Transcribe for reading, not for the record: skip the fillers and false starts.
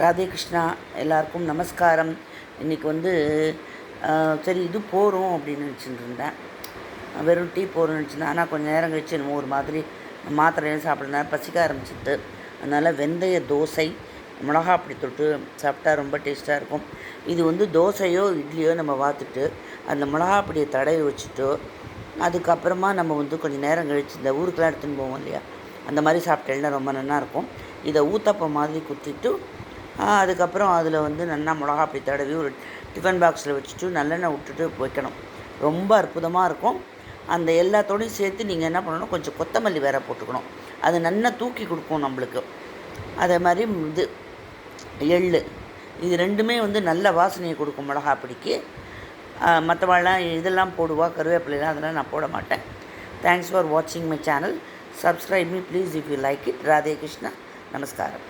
ராதே கிருஷ்ணா, எல்லாருக்கும் நமஸ்காரம். இன்றைக்கி வந்து சரி இது போகிறோம் அப்படின்னு நினச்சிட்டு இருந்தேன். வெறும் டீ போகிறோம்னு நினச்சிருந்தேன். ஆனால் கொஞ்சம் நேரம் கழிச்சு என்னமோ ஒரு மாதிரி மாத்திரையும் சாப்பிட்றதுனால பசிக்க ஆரம்பிச்சிட்டு, அதனால் வெந்தய தோசை மிளகா அப்படி தொட்டு சாப்பிட்டா ரொம்ப டேஸ்ட்டாக இருக்கும். இது வந்து தோசையோ இட்லியோ நம்ம வாத்துட்டு அந்த மிளகா அப்படியை தடவி வச்சுட்டோ, அதுக்கப்புறமா நம்ம வந்து கொஞ்சம் நேரம் கழித்து இந்த ஊருக்கெலாம் எடுத்துன்னு போவோம் இல்லையா, அந்த மாதிரி சாப்பிட்டேன்னா ரொம்ப நல்லாயிருக்கும். இதை ஊத்தப்பம் மாதிரி குத்திட்டு அதுக்கப்புறம் அதில் வந்து நல்லா மிளகா அப்படி தடவி ஒரு டிஃபன் பாக்ஸில் வச்சுட்டு நல்லெண்ணெய் விட்டுட்டு வைக்கணும். ரொம்ப அற்புதமாக இருக்கும். அந்த எல்லாத்தோடையும் சேர்த்து நீங்கள் என்ன பண்ணணும், கொஞ்சம் கொத்தமல்லி வேற போட்டுக்கணும். அது நல்லா தூக்கி கொடுக்கும் நம்மளுக்கு. அதே மாதிரி இது எள், இது ரெண்டுமே வந்து நல்ல வாசனையை கொடுக்கும் மிளகா பிடிக்கு. மற்றவாழெலாம் இதெல்லாம் போடுவா, கருவேப்பிலாம், அதெல்லாம் நான் போட மாட்டேன். தேங்க்ஸ் ஃபார் வாட்சிங் my channel. Subscribe me please if you like it. Radhe Krishna, நமஸ்காரம்.